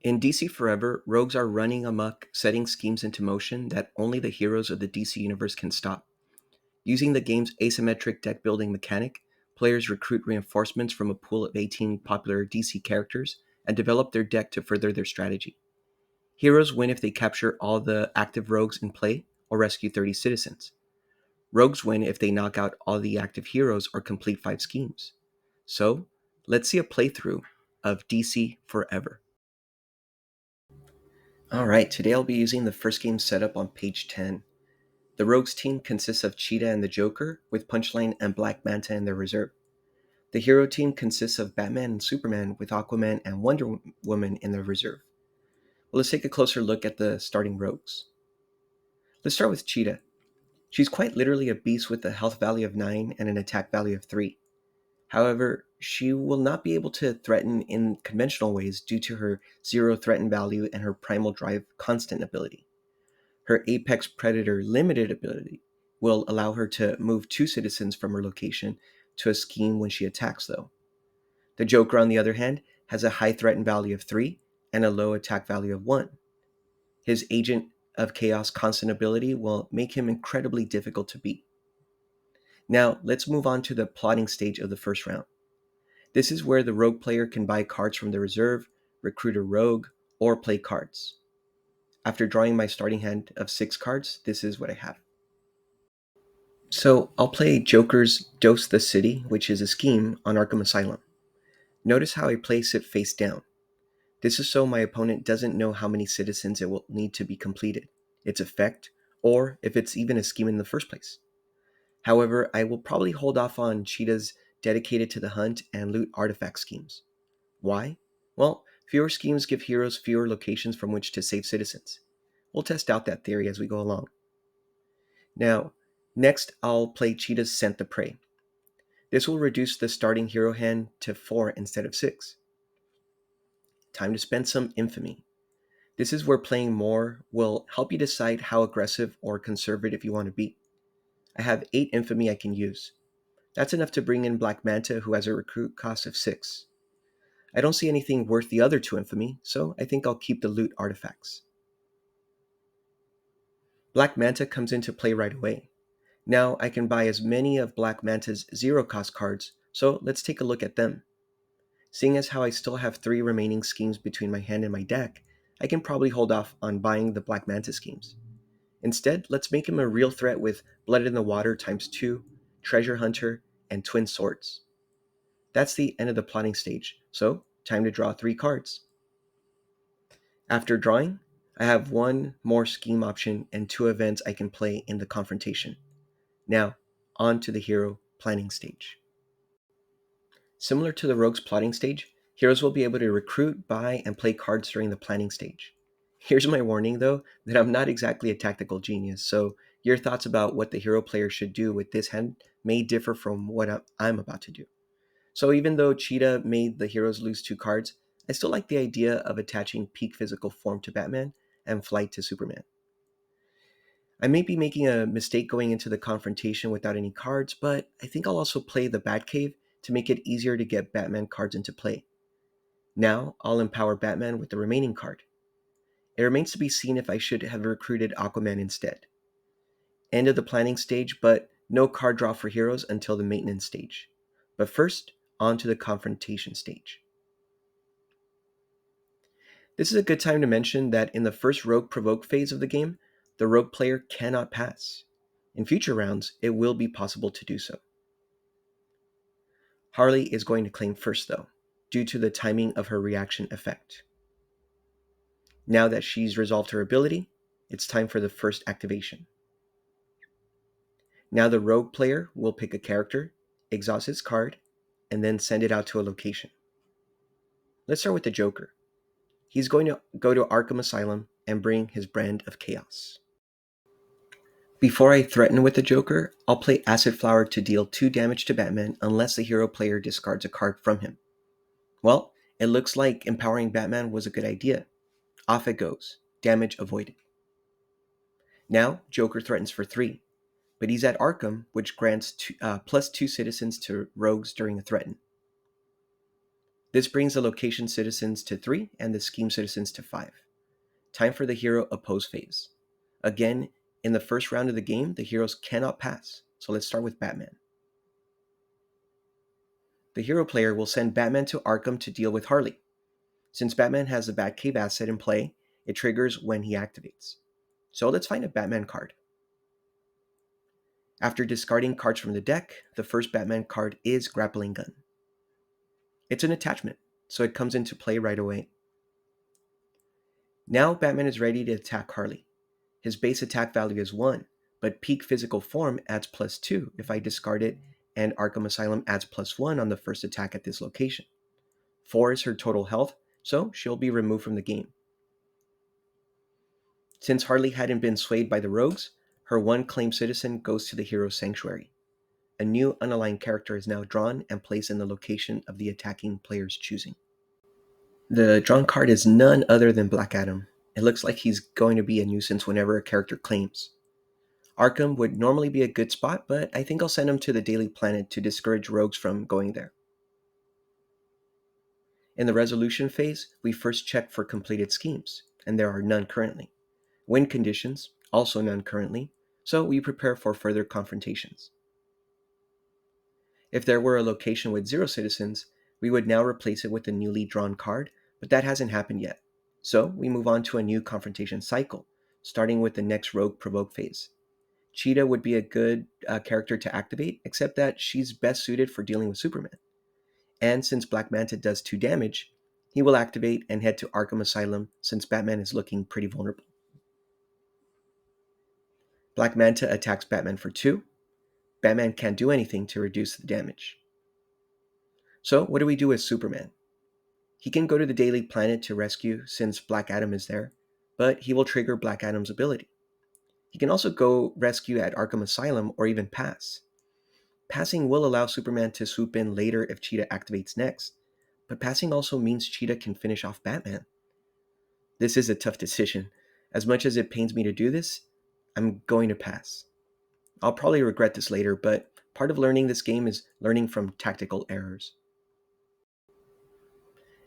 In DC Forever, rogues are running amok, setting schemes into motion that only the heroes of the DC universe can stop. Using the game's asymmetric deck building mechanic, players recruit reinforcements from a pool of 18 popular DC characters and develop their deck to further their strategy. Heroes win if they capture all the active rogues in play or rescue 30 citizens. Rogues win if they knock out all the active heroes or complete 5 schemes. So, let's see a playthrough of DC Forever. Alright, today I'll be using the first game setup on page 10. The Rogues team consists of Cheetah and the Joker, with Punchline and Black Manta in their reserve. The Hero team consists of Batman and Superman, with Aquaman and Wonder Woman in their reserve. Well, let's take a closer look at the starting Rogues. Let's start with Cheetah. She's quite literally a beast with a health value of 9 and an attack value of 3. However, she will not be able to threaten in conventional ways due to her 0 threaten value and her Primal Drive constant ability. Her Apex Predator limited ability will allow her to move 2 citizens from her location to a scheme when she attacks, though. The Joker, on the other hand, has a high threaten value of 3 and a low attack value of 1. His Agent of Chaos constant ability will make him incredibly difficult to beat. Now, let's move on to the plotting stage of the first round. This is where the rogue player can buy cards from the reserve, recruit a rogue, or play cards. After drawing my starting hand of 6 cards, this is what I have. So I'll play Joker's Dose the City, which is a scheme on Arkham Asylum. Notice how I place it face down. This is so my opponent doesn't know how many citizens it will need to be completed, its effect, or if it's even a scheme in the first place. However, I will probably hold off on Cheetah's dedicated to the hunt and loot artifact schemes. Why? Well, fewer schemes give heroes fewer locations from which to save citizens. We'll test out that theory as we go along. Now, next I'll play Cheetah's Scent the Prey. This will reduce the starting hero hand to 4 instead of 6. Time to spend some infamy. This is where playing more will help you decide how aggressive or conservative you want to be. I have 8 infamy I can use. That's enough to bring in Black Manta, who has a recruit cost of 6. I don't see anything worth the other 2 infamy, so I think I'll keep the loot artifacts. Black Manta comes into play right away. Now I can buy as many of Black Manta's 0 cost cards, so let's take a look at them. Seeing as how I still have 3 remaining schemes between my hand and my deck, I can probably hold off on buying the Black Manta schemes. Instead, let's make him a real threat with Blood in the Water times 2, Treasure Hunter, and Twin Swords. That's the end of the plotting stage, so time to draw 3 cards. After drawing, I have 1 more scheme option and 2 events I can play in the confrontation. Now, on to the hero planning stage. Similar to the rogue's plotting stage, heroes will be able to recruit, buy, and play cards during the planning stage. Here's my warning, though, that I'm not exactly a tactical genius, so your thoughts about what the hero player should do with this hand may differ from what I'm about to do. So even though Cheetah made the heroes lose 2 cards, I still like the idea of attaching peak physical form to Batman and flight to Superman. I may be making a mistake going into the confrontation without any cards, but I think I'll also play the Batcave to make it easier to get Batman cards into play. Now, I'll empower Batman with the remaining card. It remains to be seen if I should have recruited Aquaman instead. End of the planning stage, but no card draw for heroes until the maintenance stage. But first, on to the confrontation stage. This is a good time to mention that in the first Rogue Provoke phase of the game, the Rogue player cannot pass. In future rounds, it will be possible to do so. Harley is going to claim first, though, due to the timing of her reaction effect. Now that she's resolved her ability, it's time for the first activation. Now the Rogue player will pick a character, exhaust its card, and then send it out to a location. Let's start with the Joker. He's going to go to Arkham Asylum and bring his brand of chaos. Before I threaten with the Joker, I'll play Acid Flower to deal 2 damage to Batman unless the hero player discards a card from him. Well, it looks like empowering Batman was a good idea. Off it goes. Damage avoided. Now, Joker threatens for 3, but he's at Arkham, which grants plus 2 citizens to rogues during a threaten. This brings the location citizens to 3 and the scheme citizens to 5. Time for the hero oppose phase. Again, in the first round of the game, the heroes cannot pass. So let's start with Batman. The hero player will send Batman to Arkham to deal with Harley. Since Batman has the Batcave asset in play, it triggers when he activates. So let's find a Batman card. After discarding cards from the deck, the first Batman card is Grappling Gun. It's an attachment, so it comes into play right away. Now Batman is ready to attack Harley. His base attack value is 1, but peak physical form adds +2 if I discard it, and Arkham Asylum adds +1 on the first attack at this location. 4 is her total health, so she'll be removed from the game. Since Harley hadn't been swayed by the rogues, her one claimed citizen goes to the hero's sanctuary. A new unaligned character is now drawn and placed in the location of the attacking player's choosing. The drawn card is none other than Black Adam. It looks like he's going to be a nuisance whenever a character claims. Arkham would normally be a good spot, but I think I'll send him to the Daily Planet to discourage rogues from going there. In the resolution phase, we first check for completed schemes, and there are none currently. Win conditions, also none currently, so we prepare for further confrontations. If there were a location with 0 citizens, we would now replace it with a newly drawn card, but that hasn't happened yet. So we move on to a new confrontation cycle, starting with the next rogue provoke phase. Cheetah would be a good character to activate, except that she's best suited for dealing with Superman. And since Black Manta does 2 damage, he will activate and head to Arkham Asylum since Batman is looking pretty vulnerable. Black Manta attacks Batman for 2. Batman can't do anything to reduce the damage. So what do we do with Superman? He can go to the Daily Planet to rescue since Black Adam is there, but he will trigger Black Adam's ability. He can also go rescue at Arkham Asylum or even pass. Passing will allow Superman to swoop in later if Cheetah activates next, but passing also means Cheetah can finish off Batman. This is a tough decision. As much as it pains me to do this, I'm going to pass. I'll probably regret this later, but part of learning this game is learning from tactical errors.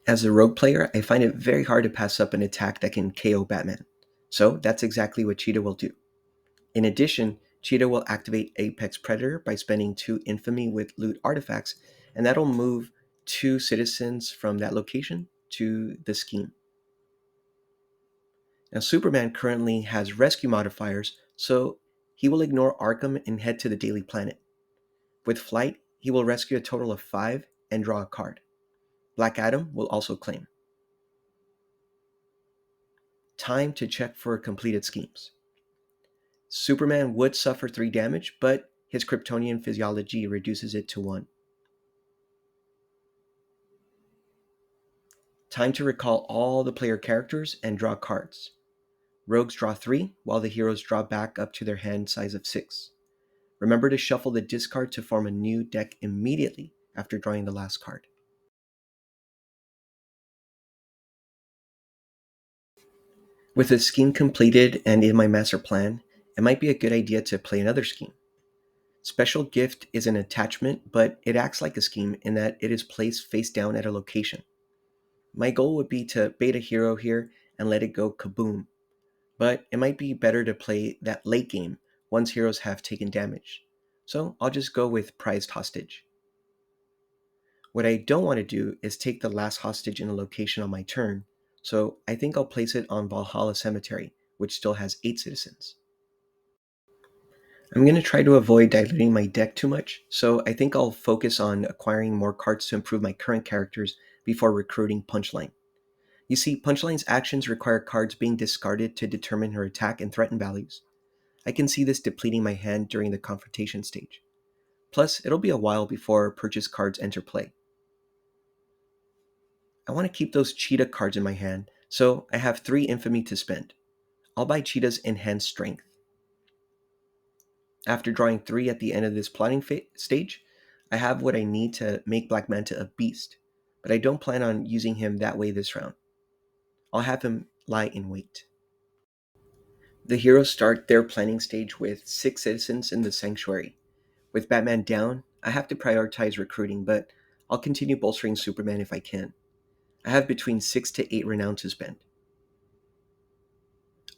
As a rogue player, I find it very hard to pass up an attack that can KO Batman. So that's exactly what Cheetah will do. In addition, Cheetah will activate Apex Predator by spending 2 infamy with loot artifacts, and that'll move 2 citizens from that location to the scheme. Now, Superman currently has rescue modifiers, so he will ignore Arkham and head to the Daily Planet. With flight, he will rescue a total of 5 and draw a card. Black Adam will also claim. Time to check for completed schemes. Superman would suffer 3 damage, but his Kryptonian physiology reduces it to 1. Time to recall all the player characters and draw cards. Rogues draw 3, while the heroes draw back up to their hand size of 6. Remember to shuffle the discard to form a new deck immediately after drawing the last card. With the scheme completed and in my master plan, it might be a good idea to play another scheme. Special Gift is an attachment, but it acts like a scheme in that it is placed face down at a location. My goal would be to bait a hero here and let it go kaboom, but it might be better to play that late game once heroes have taken damage. So I'll just go with Prized Hostage. What I don't want to do is take the last hostage in a location on my turn, so I think I'll place it on Valhalla Cemetery, which still has 8 citizens. I'm going to try to avoid diluting my deck too much, so I think I'll focus on acquiring more cards to improve my current characters before recruiting Punchline. You see, Punchline's actions require cards being discarded to determine her attack and threaten values. I can see this depleting my hand during the confrontation stage. Plus, it'll be a while before purchase cards enter play. I want to keep those Cheetah cards in my hand, so I have 3 Infamy to spend. I'll buy Cheetah's Enhanced Strength. After drawing 3 at the end of this plotting stage, I have what I need to make Black Manta a beast, but I don't plan on using him that way this round. I'll have him lie in wait. The heroes start their planning stage with 6 citizens in the sanctuary. With Batman down, I have to prioritize recruiting, but I'll continue bolstering Superman if I can. I have between 6 to 8 renown to spend.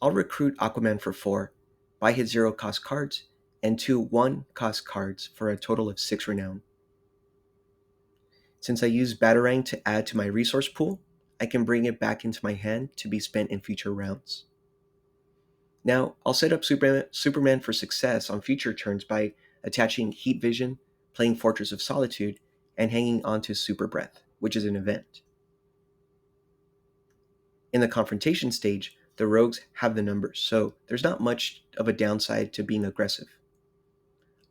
I'll recruit Aquaman for 4, buy his 0 cost cards, and 2 1 cost cards for a total of 6 renown. Since I use Batarang to add to my resource pool, I can bring it back into my hand to be spent in future rounds. Now, I'll set up Superman for success on future turns by attaching Heat Vision, playing Fortress of Solitude, and hanging on to Super Breath, which is an event. In the confrontation stage, the rogues have the numbers, so there's not much of a downside to being aggressive.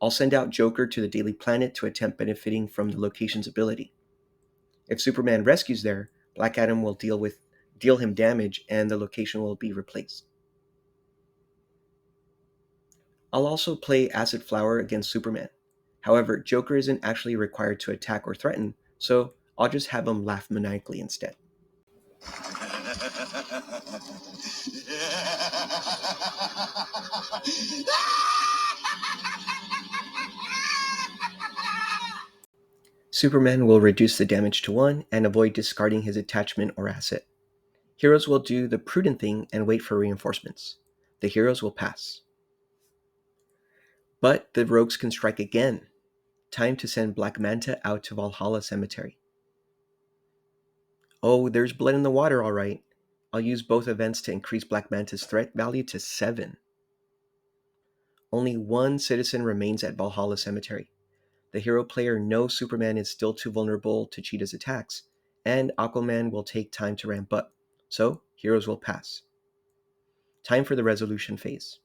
I'll send out Joker to the Daily Planet to attempt benefiting from the location's ability. If Superman rescues there, Black Adam will deal him damage and the location will be replaced. I'll also play Acid Flower against Superman. However, Joker isn't actually required to attack or threaten, so I'll just have him laugh maniacally instead. Superman will reduce the damage to 1 and avoid discarding his attachment or asset. Heroes will do the prudent thing and wait for reinforcements. The heroes will pass. But the rogues can strike again. Time to send Black Manta out to Valhalla Cemetery. Oh, there's blood in the water, alright. I'll use both events to increase Black Manta's threat value to 7. Only 1 citizen remains at Valhalla Cemetery. The hero player knows Superman is still too vulnerable to Cheetah's attacks, and Aquaman will take time to ramp up, so heroes will pass. Time for the resolution phase.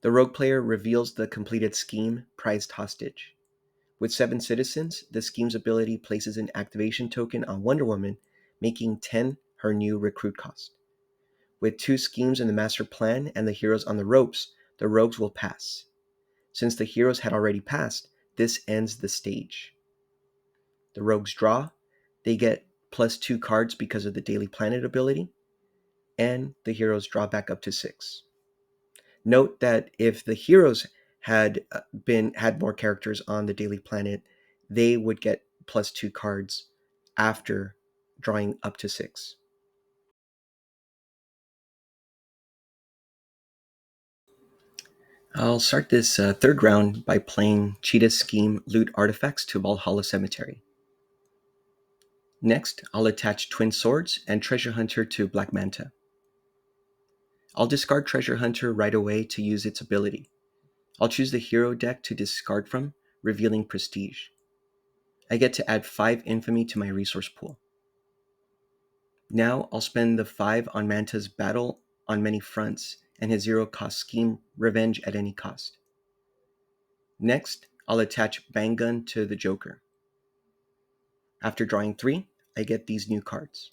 The rogue player reveals the completed scheme, Prized Hostage. With 7 citizens, the scheme's ability places an activation token on Wonder Woman, making 10 her new recruit cost. With 2 schemes in the master plan and the heroes on the ropes, the rogues will pass. Since the heroes had already passed, this ends the stage. The rogues draw, they get plus 2 cards because of the Daily Planet ability, and the heroes draw back up to 6. Note that if the heroes had more characters on the Daily Planet, they would get plus 2 cards after drawing up to 6. I'll start this third round by playing Cheetah's Scheme Loot Artifacts to Valhalla Cemetery. Next, I'll attach Twin Swords and Treasure Hunter to Black Manta. I'll discard Treasure Hunter right away to use its ability. I'll choose the hero deck to discard from, revealing Prestige. I get to add 5 Infamy to my resource pool. Now I'll spend the 5 on Manta's Battle on Many Fronts and his 0 cost scheme, Revenge at Any Cost. Next, I'll attach Bang Gun to the Joker. After drawing 3, I get these new cards.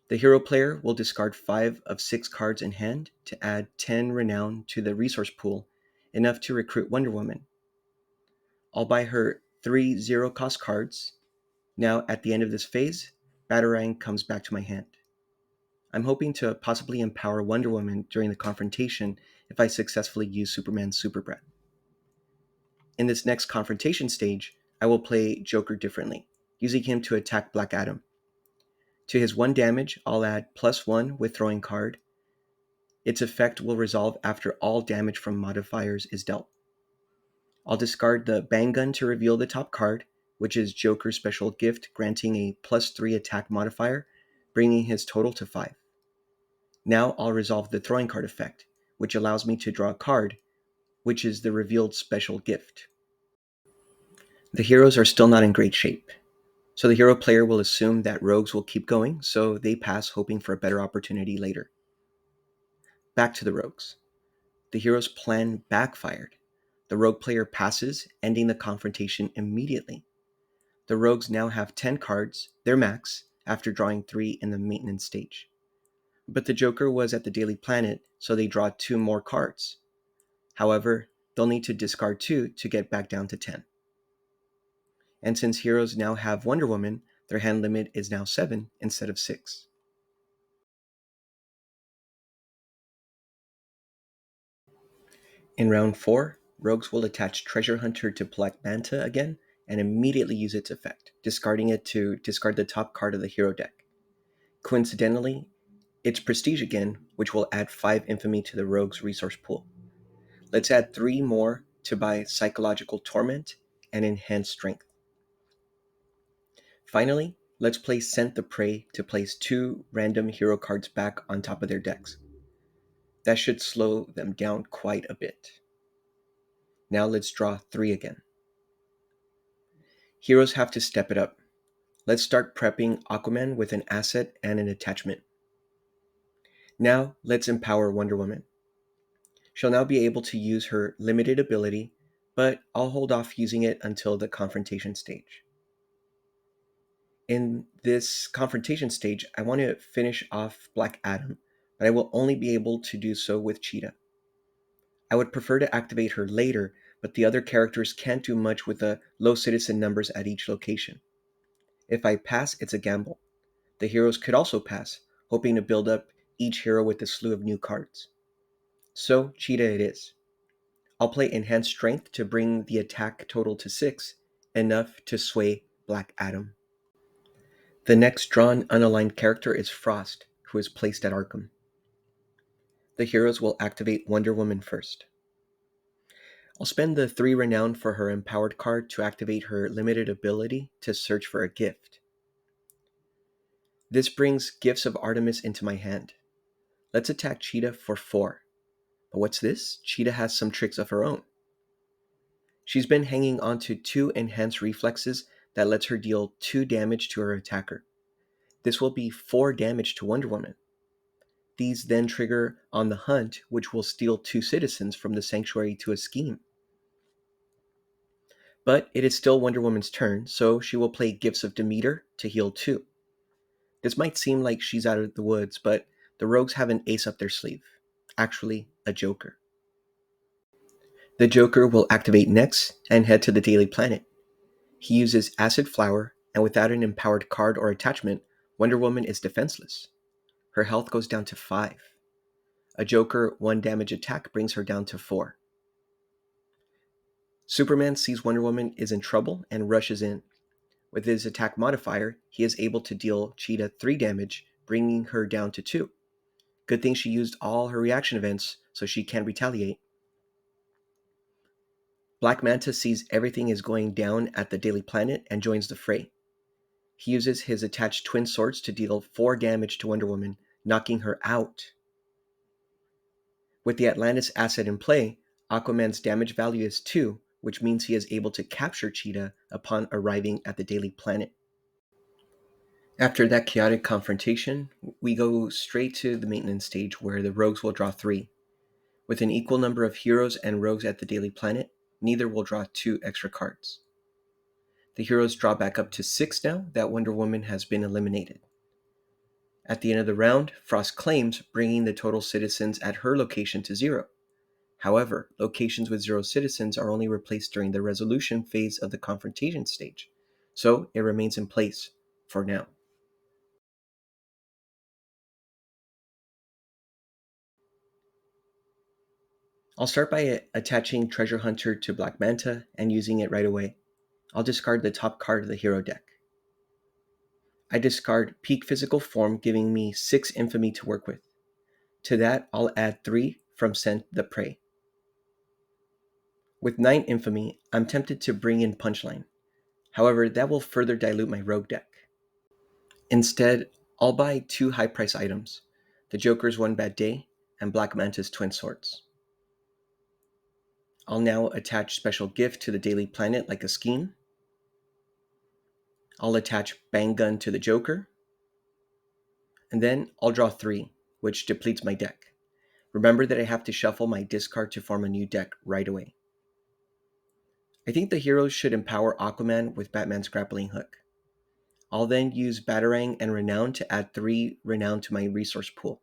The hero player will discard 5 of 6 cards in hand to add 10 renown to the resource pool, enough to recruit Wonder Woman. I'll buy her 3 0 cost cards. Now, at the end of this phase, Batarang comes back to my hand. I'm hoping to possibly empower Wonder Woman during the confrontation if I successfully use Superman's Super Breath. In this next confrontation stage, I will play Joker differently, using him to attack Black Adam. To his 1 damage, I'll add +1 with throwing card. Its effect will resolve after all damage from modifiers is dealt. I'll discard the Bang Gun to reveal the top card, which is Joker's special gift granting a +3 attack modifier, bringing his total to 5. Now I'll resolve the throwing card effect, which allows me to draw a card, which is the revealed special gift. The heroes are still not in great shape, so the hero player will assume that rogues will keep going, so they pass hoping for a better opportunity later. Back to the rogues. The hero's plan backfired. The rogue player passes, ending the confrontation immediately. The rogues now have 10 cards, their max, after drawing 3 in the maintenance stage. But the Joker was at the Daily Planet, so they draw 2 more cards. However, they'll need to discard 2 to get back down to 10. And since heroes now have Wonder Woman, their hand limit is now 7 instead of 6. In round 4, rogues will attach Treasure Hunter to Black Manta again and immediately use its effect, discarding it to discard the top card of the hero deck. Coincidentally, it's Prestige again, which will add 5 infamy to the rogue's resource pool. Let's add 3 more to buy Psychological Torment and Enhanced Strength. Finally, let's play Scent the Prey to place 2 random hero cards back on top of their decks. That should slow them down quite a bit. Now let's draw 3 again. Heroes have to step it up. Let's start prepping Aquaman with an asset and an attachment. Now let's empower Wonder Woman. She'll now be able to use her limited ability, but I'll hold off using it until the confrontation stage. In this confrontation stage, I want to finish off Black Adam, but I will only be able to do so with Cheetah. I would prefer to activate her later, but the other characters can't do much with the low citizen numbers at each location. If I pass, it's a gamble. The heroes could also pass, hoping to build up each hero with a slew of new cards. So, Cheetah it is. I'll play Enhanced Strength to bring the attack total to 6, enough to sway Black Adam. The next drawn unaligned character is Frost, who is placed at Arkham. The heroes will activate Wonder Woman first. I'll spend the 3 renown for her empowered card to activate her limited ability to search for a gift. This brings Gifts of Artemis into my hand. Let's attack Cheetah for 4. But what's this? Cheetah has some tricks of her own. She's been hanging on to 2 enhanced reflexes that lets her deal 2 damage to her attacker. This will be 4 damage to Wonder Woman. These then trigger On the Hunt, which will steal 2 citizens from the sanctuary to a scheme. But it is still Wonder Woman's turn, so she will play Gifts of Demeter to heal 2. This might seem like she's out of the woods, but the rogues have an ace up their sleeve. Actually, a Joker. The Joker will activate next and head to the Daily Planet. He uses Acid Flower, and without an empowered card or attachment, Wonder Woman is defenseless. Her health goes down to 5. A Joker 1 damage attack brings her down to 4. Superman sees Wonder Woman is in trouble and rushes in. With his attack modifier, he is able to deal Cheetah 3 damage, bringing her down to 2. Good thing she used all her reaction events so she can retaliate. Black Manta sees everything is going down at the Daily Planet and joins the fray. He uses his attached twin swords to deal 4 damage to Wonder Woman, knocking her out. With the Atlantis asset in play, Aquaman's damage value is 2, which means he is able to capture Cheetah upon arriving at the Daily Planet. After that chaotic confrontation, we go straight to the maintenance stage where the rogues will draw 3. With an equal number of heroes and rogues at the Daily Planet, neither will draw 2 extra cards. The heroes draw back up to 6 now that Wonder Woman has been eliminated. At the end of the round, Frost claims, bringing the total citizens at her location to 0. However, locations with 0 citizens are only replaced during the resolution phase of the confrontation stage, so it remains in place for now. I'll start by attaching Treasure Hunter to Black Manta and using it right away. I'll discard the top card of the hero deck. I discard Peak Physical Form, giving me 6 infamy to work with. To that, I'll add 3 from Scent the Prey. With 9 infamy, I'm tempted to bring in Punchline. However, that will further dilute my rogue deck. Instead, I'll buy 2 high price items, the Joker's One Bad Day and Black Manta's Twin Swords. I'll now attach Special Gift to the Daily Planet like a scheme. I'll attach Bang Gun to the Joker. And then I'll draw 3, which depletes my deck. Remember that I have to shuffle my discard to form a new deck right away. I think the heroes should empower Aquaman with Batman's grappling hook. I'll then use Batarang and Renown to add 3 Renown to my resource pool.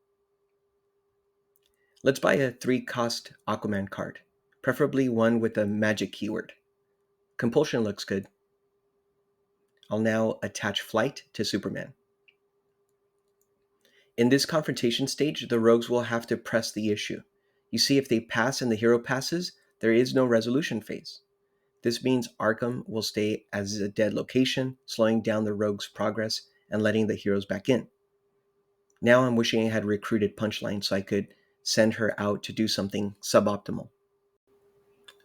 Let's buy a 3-cost Aquaman card, preferably one with a magic keyword. Compulsion looks good. I'll now attach Flight to Superman. In this confrontation stage, the rogues will have to press the issue. You see, if they pass and the hero passes, there is no resolution phase. This means Arkham will stay as a dead location, slowing down the rogue's progress and letting the heroes back in. Now I'm wishing I had recruited Punchline so I could send her out to do something suboptimal.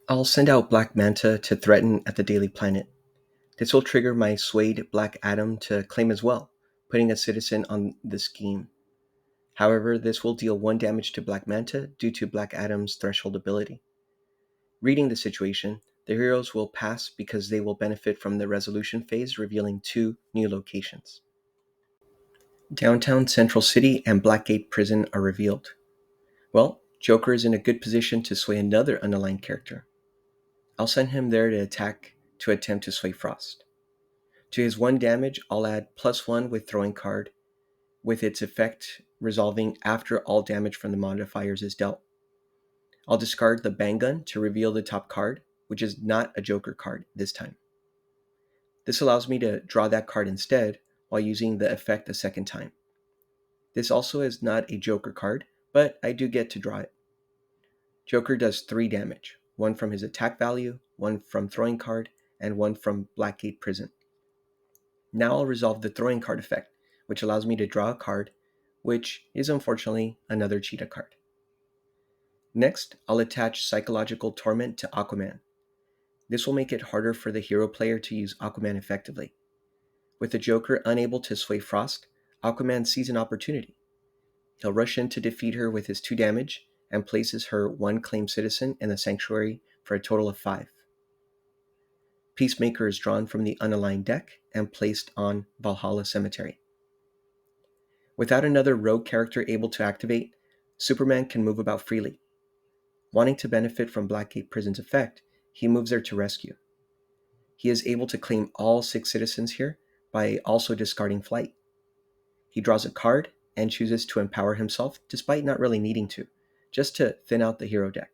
I'll send out Black Manta to threaten at the Daily Planet. This will trigger my swayed Black Adam to claim as well, putting a citizen on the scheme. However, this will deal 1 damage to Black Manta due to Black Adam's threshold ability. Reading the situation, the heroes will pass because they will benefit from the resolution phase, revealing 2 new locations. Downtown Central City and Blackgate Prison are revealed. Well, Joker is in a good position to sway another unaligned character. I'll send him there to attack to attempt to sway Frost. To his 1 damage, I'll add +1 with throwing card, with its effect resolving after all damage from the modifiers is dealt. I'll discard the Bang Gun to reveal the top card, which is not a Joker card this time. This allows me to draw that card instead while using the effect a second time. This also is not a Joker card, but I do get to draw it. Joker does 3 damage, 1 from his attack value, 1 from throwing card, and 1 from Blackgate Prison. Now I'll resolve the throwing card effect, which allows me to draw a card, which is unfortunately another cheetah card. Next, I'll attach Psychological Torment to Aquaman. This will make it harder for the hero player to use Aquaman effectively. With the Joker unable to sway Frost, Aquaman sees an opportunity. He'll rush in to defeat her with his 2 damage and places her 1 claimed citizen in the Sanctuary for a total of 5. Peacemaker is drawn from the unaligned deck and placed on Valhalla Cemetery. Without another rogue character able to activate, Superman can move about freely. Wanting to benefit from Blackgate Prison's effect, he moves there to rescue. He is able to claim all 6 citizens here by also discarding flight. He draws a card and chooses to empower himself despite not really needing to, just to thin out the hero deck.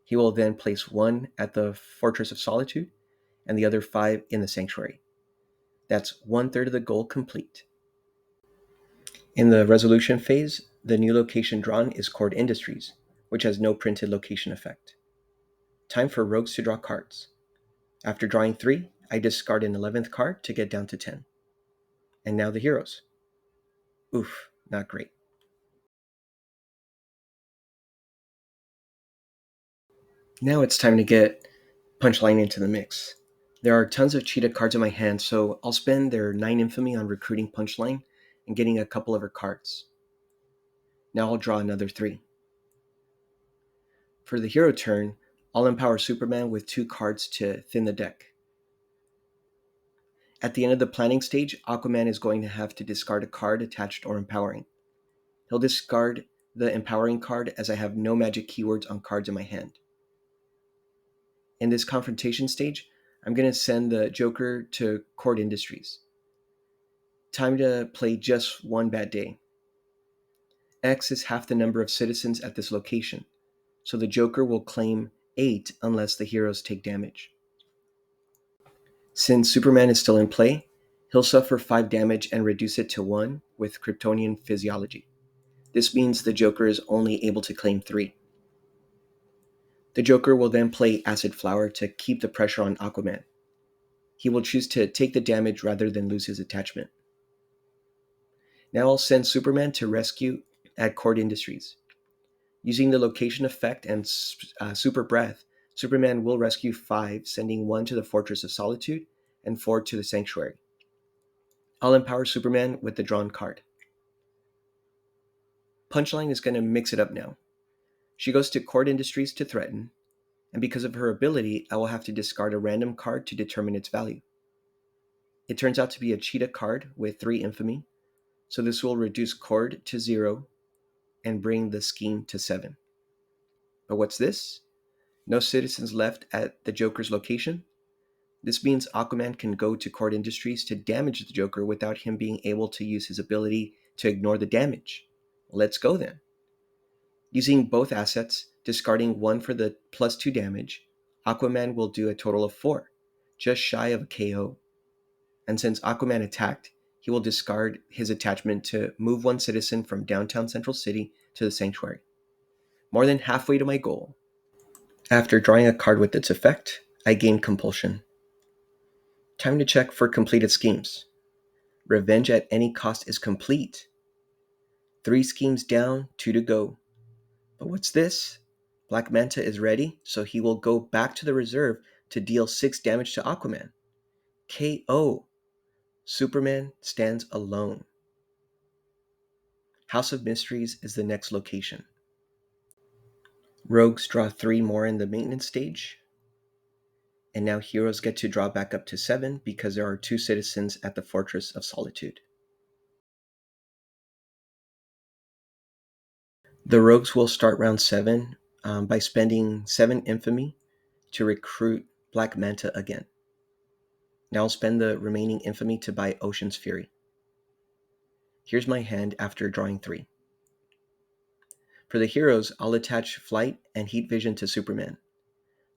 He will then place 1 at the Fortress of Solitude and the other 5 in the Sanctuary. That's 1/3 of the goal complete. In the resolution phase, the new location drawn is Cord Industries, which has no printed location effect. Time for rogues to draw cards. After drawing 3, I discard an 11th card to get down to 10. And now the heroes. Oof, not great. Now it's time to get Punchline into the mix. There are tons of cheetah cards in my hand, so I'll spend their 9 infamy on recruiting Punchline and getting a couple of her cards. Now I'll draw another 3. For the hero turn, I'll empower Superman with 2 cards to thin the deck. At the end of the planning stage, Aquaman is going to have to discard a card attached or empowering. He'll discard the empowering card as I have no magic keywords on cards in my hand. In this confrontation stage, I'm going to send the Joker to Cord Industries. Time to play just 1 bad day. X is half the number of citizens at this location, so the Joker will claim 8 unless the heroes take damage. Since Superman is still in play, he'll suffer 5 damage and reduce it to 1 with Kryptonian physiology. This means the Joker is only able to claim 3. The Joker will then play Acid Flower to keep the pressure on Aquaman. He will choose to take the damage rather than lose his attachment. Now I'll send Superman to rescue at Cord Industries. Using the location effect and Super Breath, Superman will rescue 5, sending 1 to the Fortress of Solitude and 4 to the Sanctuary. I'll empower Superman with the drawn card. Punchline is going to mix it up now. She goes to Cord Industries to threaten, and because of her ability, I will have to discard a random card to determine its value. It turns out to be a cheetah card with 3 infamy, so this will reduce Cord to 0 and bring the scheme to 7. But what's this? No citizens left at the Joker's location? This means Aquaman can go to Cord Industries to damage the Joker without him being able to use his ability to ignore the damage. Let's go then. Using both assets, discarding 1 for the +2 damage, Aquaman will do a total of 4, just shy of a KO. And since Aquaman attacked, he will discard his attachment to move 1 citizen from downtown Central City to the Sanctuary. More than halfway to my goal. After drawing a card with its effect, I gain compulsion. Time to check for completed schemes. Revenge at any cost is complete. 3 schemes down, 2 to go. But what's this? Black Manta is ready, so he will go back to the reserve to deal 6 damage to Aquaman. KO. Superman stands alone. House of Mysteries is the next location. Rogues draw 3 more in the maintenance stage. And now heroes get to draw back up to 7 because there are 2 citizens at the Fortress of Solitude. The rogues will start round 7 by spending 7 infamy to recruit Black Manta again. Now I'll spend the remaining infamy to buy Ocean's Fury. Here's my hand after drawing 3. For the heroes, I'll attach Flight and Heat Vision to Superman.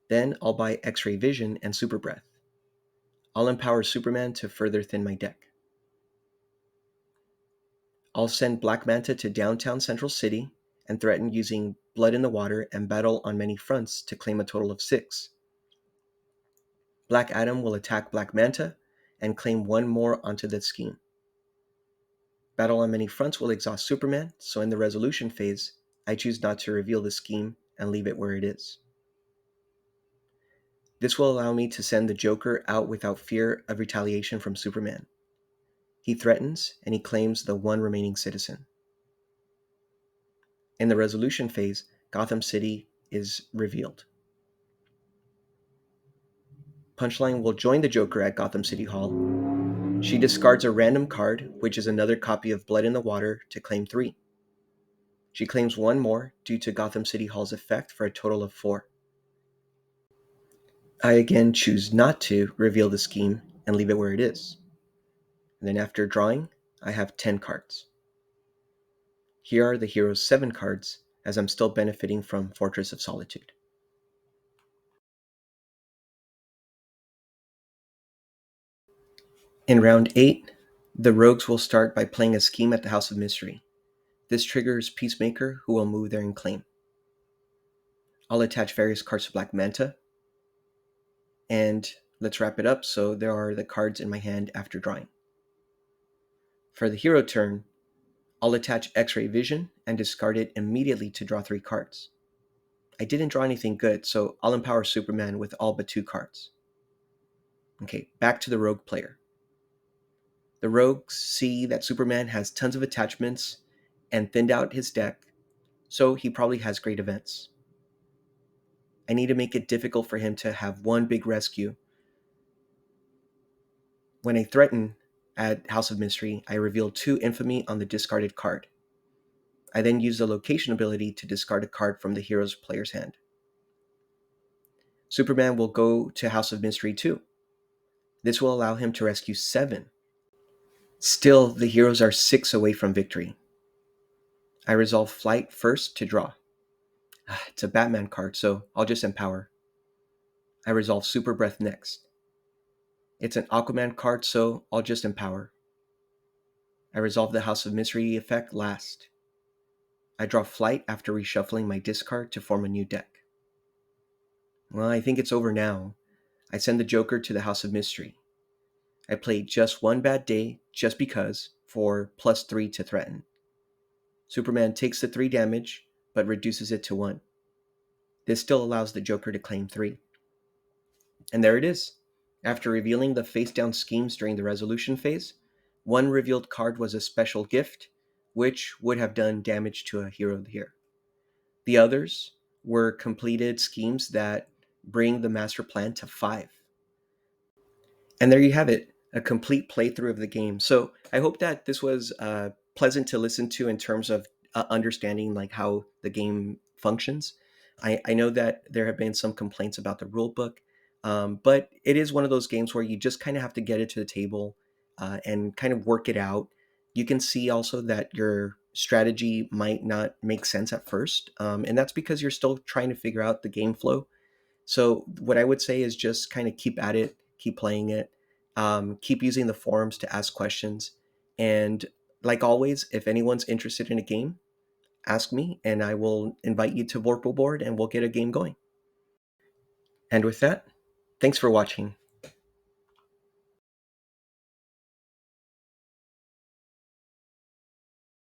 Then I'll buy X-Ray Vision and Super Breath. I'll empower Superman to further thin my deck. I'll send Black Manta to downtown Central City and threaten using Blood in the Water and Battle on Many Fronts to claim a total of 6. Black Adam will attack Black Manta and claim 1 more onto the scheme. Battle on Many Fronts will exhaust Superman, so in the resolution phase, I choose not to reveal the scheme and leave it where it is. This will allow me to send the Joker out without fear of retaliation from Superman. He threatens, and he claims the 1 remaining citizen. In the resolution phase, Gotham City is revealed. Punchline will join the Joker at Gotham City Hall. She discards a random card, which is another copy of Blood in the Water, to claim 3. She claims 1 more due to Gotham City Hall's effect for a total of 4. I again choose not to reveal the scheme and leave it where it is. And then after drawing, I have 10 cards. Here are the hero's 7 cards, as I'm still benefiting from Fortress of Solitude. In round 8, the rogues will start by playing a scheme at the House of Mystery. This triggers Peacemaker, who will move there and claim. I'll attach various cards to Black Manta. And let's wrap it up, so there are the cards in my hand after drawing. For the hero turn, I'll attach X-Ray Vision and discard it immediately to draw 3 cards. I didn't draw anything good, so I'll empower Superman with all but 2 cards. Okay, back to the rogue player. The rogues see that Superman has tons of attachments and thinned out his deck, so he probably has great events. I need to make it difficult for him to have 1 big rescue. When I threaten at House of Mystery, I reveal 2 infamy on the discarded card. I then use the location ability to discard a card from the hero's player's hand. Superman will go to House of Mystery too. This will allow him to rescue 7. Still, the heroes are 6 away from victory. I resolve Flight first to draw. It's a Batman card, so I'll just empower. I resolve Super Breath next. It's an Aquaman card, so I'll just empower. I resolve the House of Mystery effect last. I draw Flight after reshuffling my discard to form a new deck. Well, I think it's over now. I send the Joker to the House of Mystery. I play Just One Bad Day, just because, for +3 to threaten. Superman takes the 3 damage, but reduces it to 1. This still allows the Joker to claim 3. And there it is. After revealing the face-down schemes during the resolution phase, 1 revealed card was a special gift, which would have done damage to a hero here. The others were completed schemes that bring the master plan to 5. And there you have it, a complete playthrough of the game. So I hope that this was pleasant to listen to in terms of understanding like how the game functions. I know that there have been some complaints about the rule book, but it is one of those games where you just kind of have to get it to the table and kind of work it out. You can see also that your strategy might not make sense at first, and that's because you're still trying to figure out the game flow. So what I would say is just kind of keep at it, keep playing it, keep using the forums to ask questions. And like always, if anyone's interested in a game, ask me and I will invite you to Vorpal Board and we'll get a game going. And with that, Thanks for watching.